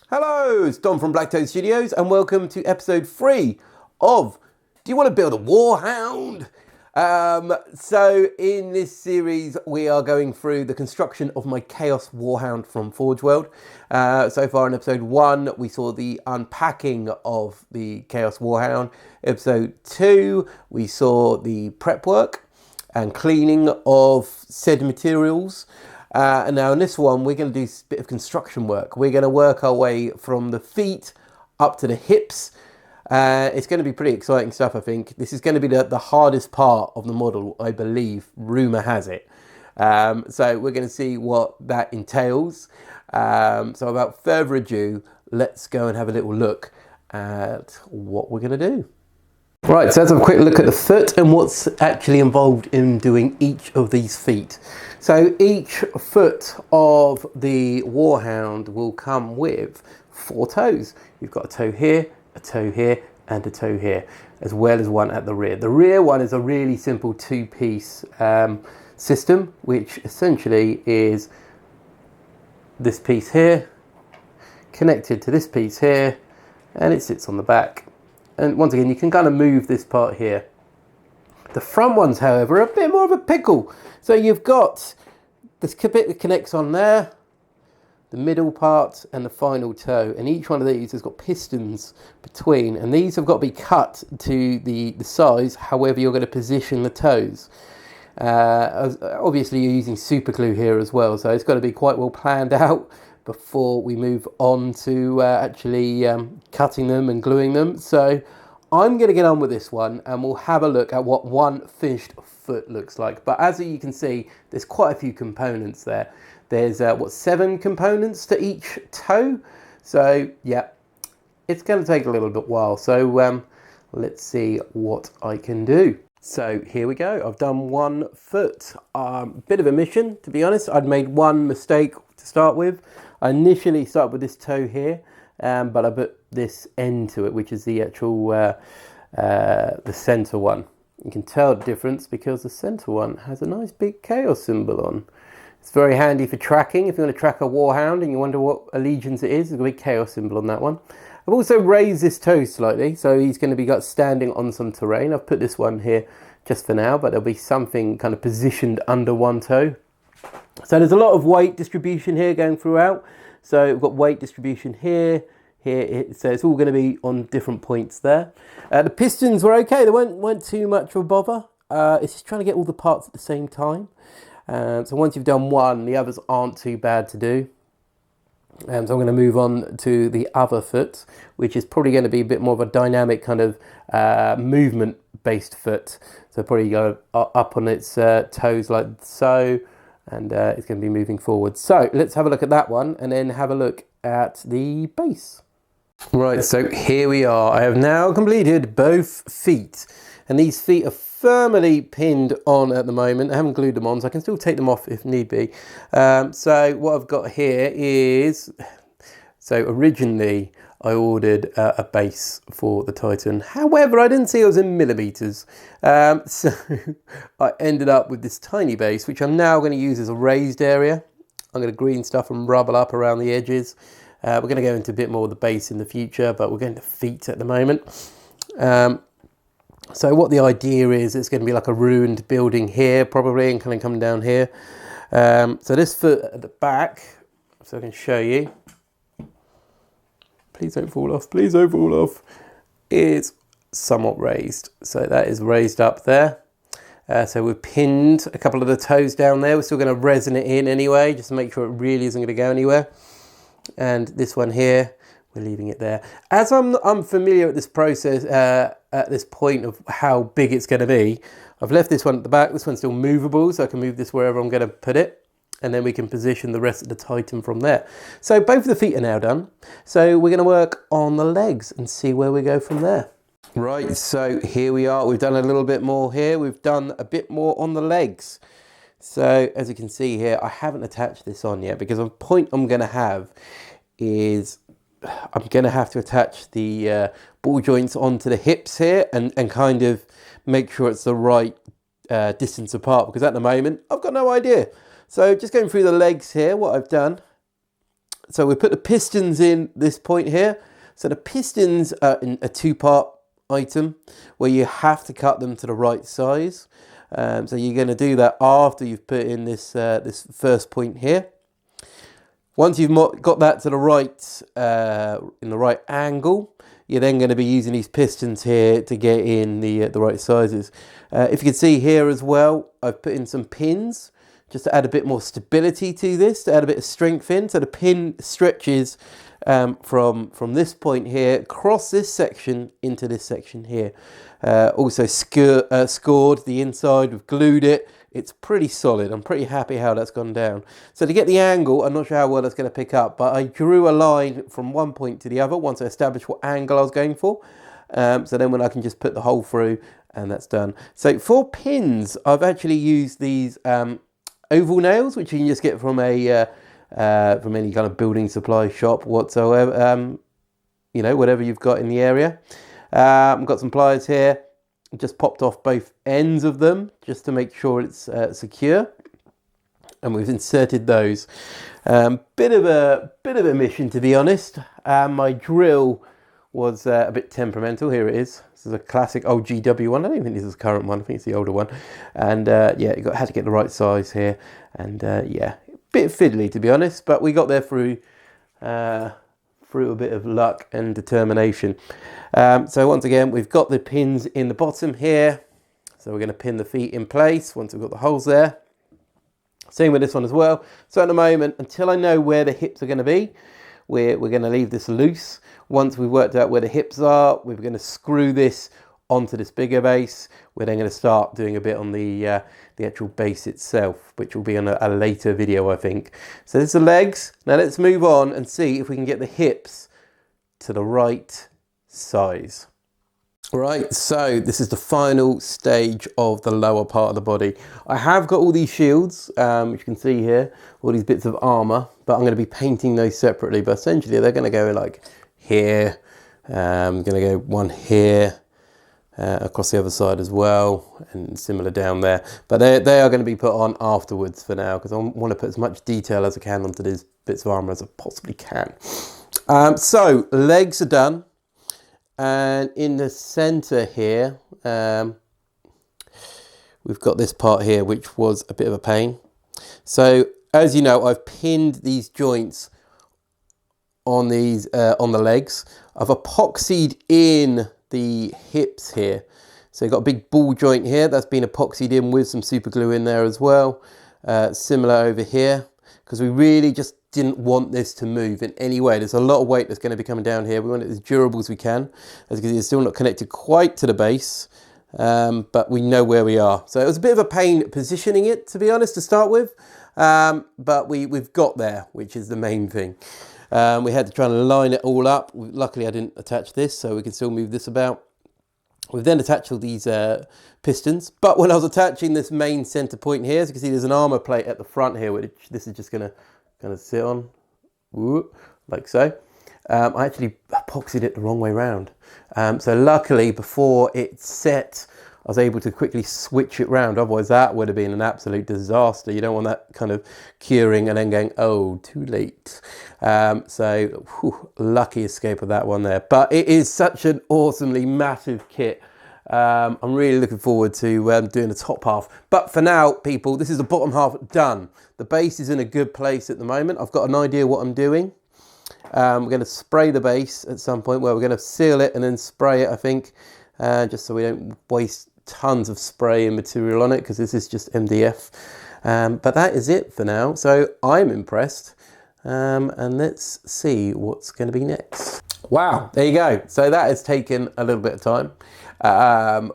Hello, it's Don from Black Toad Studios and welcome to episode 3 of Do You Want to Build a Warhound? So in this series we are going through the construction of my Chaos Warhound from Forge World. So far in episode 1 we saw the unpacking of the Chaos Warhound. Episode 2 we saw the prep work and cleaning of said materials. And now in this one, we're going to do a bit of construction work. We're going to work our way from the feet up to the hips. It's going to be pretty exciting stuff, I think. This is going to be the hardest part of the model, I believe. Rumour has it. So we're going to see what that entails. So without further ado, let's go and have a little look at what we're going to do. Right, so let's have a quick look at the foot and what's actually involved in doing each of these feet. So each foot of the Warhound will come with 4 toes. You've got a toe here, and a toe here, as well as one at the rear. The rear one is a really simple 2-piece system, which essentially is this piece here, connected to this piece here, and it sits on the back. And once again, you can kind of move this part here. The front ones, however, are a bit more of a pickle. So you've got this bit that connects on there, the middle part and the final toe. And each one of these has got pistons between. And these have got to be cut to the size, however you're going to position the toes. Obviously, you're using super glue here as well. So it's got to be quite well planned out before we move on to actually cutting them and gluing them. So I'm going to get on with this one and we'll have a look at what one finished foot looks like. But as you can see, there's quite a few components there. There's 7 components to each toe. So yeah, it's going to take a little bit while. So let's see what I can do. So here we go. I've done 1 foot. Bit of a mission, to be honest. I'd made one mistake to start with. I initially started with this toe here, but I put this end to it, which is the actual the center one. You can tell the difference because the center one has a nice big chaos symbol on. It's very handy for tracking. If you want to track a Warhound and you wonder what allegiance it is, there's a big chaos symbol on that one. I've also raised this toe slightly, so he's going to be standing on some terrain. I've put this one here just for now, but there'll be something kind of positioned under one toe. So there's a lot of weight distribution here going throughout. So we've got weight distribution here, so it's all going to be on different points there. The pistons were okay, they weren't too much of a bother. It's just trying to get all the parts at the same time. So once you've done one, the others aren't too bad to do. So I'm going to move on to the other foot, which is probably going to be a bit more of a dynamic kind of movement-based foot. So probably go up on its toes like so. And it's going to be moving forward. So let's have a look at that one and then have a look at the base. Right, so here we are. I have now completed both feet. And these feet are firmly pinned on at the moment. I haven't glued them on, so I can still take them off if need be. So what I've got here is, so originally I ordered a base for the Titan. However, I didn't see it was in millimeters. So I ended up with this tiny base, which I'm now going to use as a raised area. I'm going to green stuff and rubble up around the edges. We're going to go into a bit more of the base in the future, but we're going to feet at the moment. So what the idea is, it's going to be like a ruined building here, probably, and kind of come down here. So this foot at the back, so I can show you. Please don't fall off, please don't fall off, is somewhat raised. So that is raised up there. So we've pinned a couple of the toes down there. We're still going to resin it in anyway, just to make sure it really isn't going to go anywhere. And this one here, we're leaving it there. As I'm familiar with this process at this point of how big it's going to be, I've left this one at the back. This one's still movable, so I can move this wherever I'm going to put it. And then we can position the rest of the Titan from there. So both of the feet are now done. So we're going to work on the legs and see where we go from there. Right, so here we are. We've done a little bit more here. We've done a bit more on the legs. So as you can see here, I haven't attached this on yet because the point I'm going to have is I'm going to have to attach the ball joints onto the hips here and kind of make sure it's the right distance apart, because at the moment I've got no idea. So just going through the legs here, what I've done So we put the pistons in this point here. So the pistons are in a two-part item where you have to cut them to the right size. So you're going to do that after you've put in this this first point here. Once you've got that to the right, in the right angle, you're then going to be using these pistons here to get in the right sizes. If you can see here as well, I've put in some pins just to add a bit more stability to this, to add a bit of strength in. So the pin stretches from this point here, across this section into this section here. Also scored the inside, we've glued it. It's pretty solid. I'm pretty happy how that's gone down. So to get the angle, I'm not sure how well that's going to pick up, but I drew a line from one point to the other once I established what angle I was going for. So then when I can just put the hole through, and that's done. So for pins, I've actually used these oval nails, which you can just get from a from any kind of building supply shop whatsoever. You know, whatever you've got in the area. I've got some pliers here. Just popped off both ends of them just to make sure it's secure, and we've inserted those. Bit of a mission, to be honest. My drill was a bit temperamental. Here it is. This is a classic old GW one. I don't think this is the current one. I think it's the older one. And yeah, had to get the right size here. And yeah, a bit fiddly, to be honest, but we got there through a bit of luck and determination. So once again, we've got the pins in the bottom here. So we're going to pin the feet in place once we've got the holes there. Same with this one as well. So at the moment, until I know where the hips are going to be, we're going to leave this loose. Once we've worked out where the hips are, we're going to screw this onto this bigger base. We're then going to start doing a bit on the actual base itself, which will be on a later video, I think. So there's the legs. Now let's move on and see if we can get the hips to the right size. Right, so this is the final stage of the lower part of the body. I have got all these shields, which you can see here, all these bits of armor, but I'm going to be painting those separately. But essentially they're going to go like here, I'm going to go one here, across the other side as well, and similar down there. But they are going to be put on afterwards for now, because I want to put as much detail as I can onto these bits of armor as I possibly can. So legs are done. And in the center here, we've got this part here, which was a bit of a pain. So as you know, I've pinned these joints on these on the legs. I've epoxied in the hips here. So you've got a big ball joint here that's been epoxied in with some super glue in there as well. Similar over here, because we really just didn't want this to move in any way. There's a lot of weight that's going to be coming down here. We want it as durable as we can. As you can see, it's still not connected quite to the base, but we know where we are. So it was a bit of a pain positioning it, to be honest, to start with, but we've got there, which is the main thing. We had to try and line it all up. Luckily, I didn't attach this, so we can still move this about. We've then attached all these pistons, but when I was attaching this main center point here, as you can see, there's an armor plate at the front here, which this is just going to sit on, like so. I actually epoxied it the wrong way around. So luckily, before it set, I was able to quickly switch it round. Otherwise, that would have been an absolute disaster. You don't want that kind of curing and then going, oh, too late. So lucky escape of that one there. But it is such an awesomely massive kit. I'm really looking forward to doing the top half. But for now, people, this is the bottom half done. The base is in a good place at the moment. I've got an idea what I'm doing. We're going to spray the base at some point, where we're going to seal it and then spray it, I think, just so we don't waste tons of spray and material on it, because this is just MDF. But that is it for now. So I'm impressed. And let's see what's going to be next. Wow, there you go. So that has taken a little bit of time.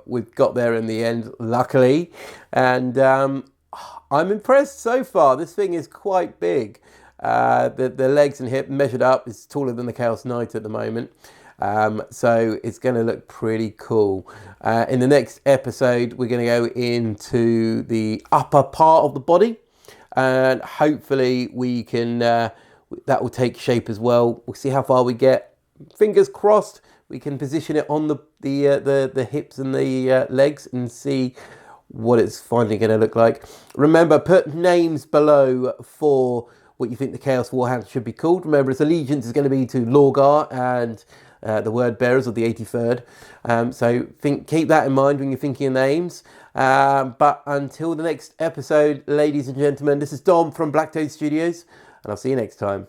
We've got there in the end, luckily. And I'm impressed so far. This thing is quite big. The legs and hip measured up is taller than the Chaos Knight at the moment. So it's going to look pretty cool. In the next episode, we're going to go into the upper part of the body, and hopefully we can, that will take shape as well. We'll see how far we get. Fingers crossed, we can position it on the hips and the legs and see what it's finally going to look like. Remember, put names below for what you think the Chaos Warhound should be called. Remember, its allegiance is going to be to Lorgar and the Word Bearers of the 83rd. So keep that in mind when you're thinking of names. But until the next episode, ladies and gentlemen, this is Dom from Black Toad Studios, and I'll see you next time.